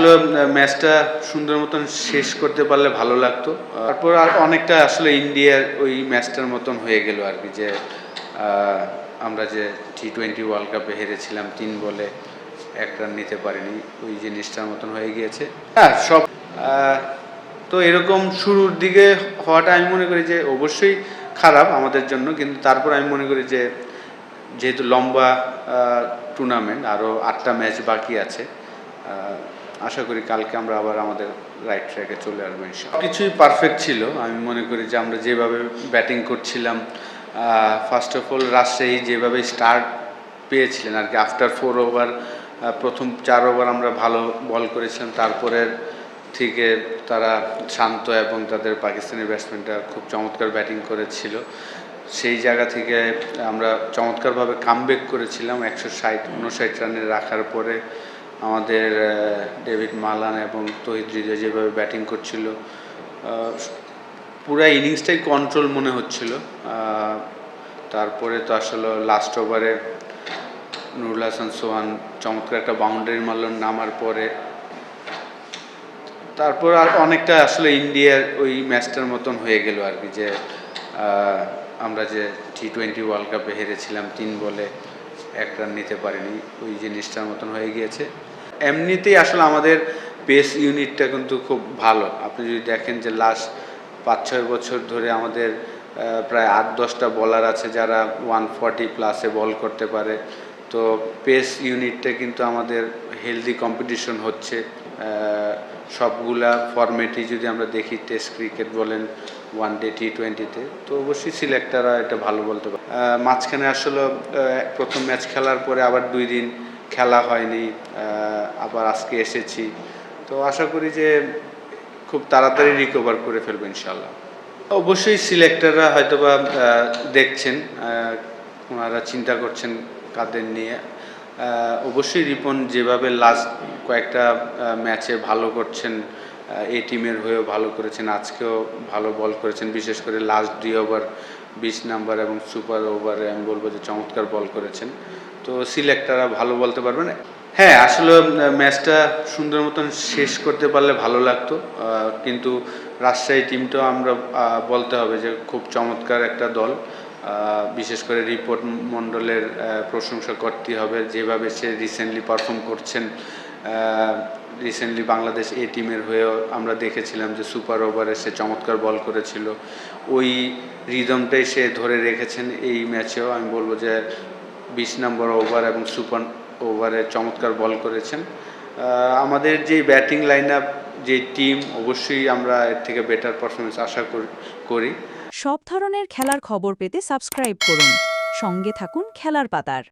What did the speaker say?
আসলে ম্যাচটা সুন্দর মতন শেষ করতে পারলে ভালো লাগতো। তারপর আর অনেকটা আসলে ইন্ডিয়ার ওই ম্যাচটার মতন হয়ে গেল আরকি যে আমরা যে টি-20 ওয়ার্ল্ড কাপে হেরেছিলাম ৩ বলে ১ রান নিতে পারিনি। ওই জিনিসটার মতন হয়ে গিয়েছে। হ্যাঁ, তো এরকম শুরুর দিকে হওয়াটা আমি মনে করি যে অবশ্যই খারাপ আমাদের জন্য। কিন্তু তারপর আমি মনে করি যে যেহেতু লম্বা টুর্নামেন্ট আরও ৮টা ম্যাচ বাকি আছে, আশা করি কালকে আমরা আবার আমাদের রাইট ট্র্যাকে চলে আসবো ইনশাআল্লাহ। কিছুই পারফেক্ট ছিল। আমি মনে করি যে আমরা যেভাবে ব্যাটিং করছিলাম, ফার্স্ট অফ অল রাজশাহী যেভাবে স্টার্ট পেয়েছিলেন আর কি, আফটার 4 ওভার প্রথম 4 ওভার আমরা ভালো বল করেছিলাম। তারপরের থেকে তারা শান্ত এবং তাদের পাকিস্তানি ব্যাটসম্যানরা খুব চমৎকার ব্যাটিং করেছিল। সেই জায়গা থেকে আমরা চমৎকারভাবে কামব্যাক করেছিলাম 159 রানে রাখার পরে। আমাদের ডেভিড মালান এবং তৌহিদ হৃদয় যেভাবে ব্যাটিং করছিল, পুরা ইনিংসটাই কন্ট্রোল মনে হচ্ছিল। তারপরে তো আসলে লাস্ট ওভারে নুরুল হাসান সোহান চমৎকার একটা বাউন্ডারি মারল নামার পরে। তারপর আর অনেকটা আসলে ইন্ডিয়ার ওই ম্যাচটার মতন হয়ে গেল আর কি যে আমরা যে টি-20 ওয়ার্ল্ড কাপে হেরেছিলাম ৩ বলে ১ রান নিতে পারিনি। ওই জিনিসটার মতন হয়ে গিয়েছে। এমনিতেই আসলে আমাদের পেস ইউনিটটা কিন্তু খুব ভালো। আপনি যদি দেখেন যে লাস্ট ৫-৬ বছর ধরে আমাদের প্রায় ৮-১০টা বলার আছে যারা 140 প্লাসে বল করতে পারে। তো পেস ইউনিটটা কিন্তু আমাদের হেলদি কম্পিটিশন হচ্ছে সবগুলা ফরম্যাটই যদি আমরা দেখি, টেস্ট ক্রিকেট বলেন, ওয়ানডে, টি-20-তে, তো অবশ্যই সিলেক্টররা এটা ভালো বলতে পারে। মাঝখানে আসলে প্রথম ম্যাচ খেলার পরে আবার 2 দিন খেলা হয়নি, আবার আজকে এসেছি। তো আশা করি যে খুব তাড়াতাড়ি রিকভার করে ফেলবো ইনশাআল্লাহ। অবশ্যই সিলেক্টররা হয়তোবা দেখছেন, ওনারা চিন্তা করছেন কাদের নিয়ে। অবশ্যই রিপন যেভাবে লাস্ট কয়েকটা ম্যাচে ভালো করছেন, এই টিমের হয়েও ভালো করেছেন, আজকেও ভালো বল করেছেন। বিশেষ করে লাস্ট 2 ওভার 20 নাম্বার এবং সুপার ওভারে আমি বলবো যে চমৎকার বল করেছেন। তো সিলেক্টররা ভালো বলতে পারবেন। হ্যাঁ, আসলে ম্যাচটা সুন্দর মতন শেষ করতে পারলে ভালো লাগতো। কিন্তু রাজশাহী টিমটাও আমরা বলতে হবে যে খুব চমৎকার একটা দল। বিশেষ করে রিপন মণ্ডলের প্রশংসা করতেই হবে, যেভাবে সে রিসেন্টলি পারফর্ম করছেন। রিসেন্টলি বাংলাদেশ এ টিমের হয়েও আমরা দেখেছিলাম যে সুপার ওভারে সে চমৎকার বল করেছিল। ওই রিদমটাই সে ধরে রেখেছেন এই ম্যাচেও। আমি বলবো যে 20 নম্বর ওভার এবং সুপার ওভারে চমৎকার বল করেছেন। আমাদের যে ব্যাটিং লাইন আপ, যে টিম, অবশ্যই আমরা এর থেকে বেটার পারফরমেন্স আশা করি। সব ধরনের খেলার খবর পেতে সাবস্ক্রাইব করুন। সঙ্গে থাকুন খেলার পাতার।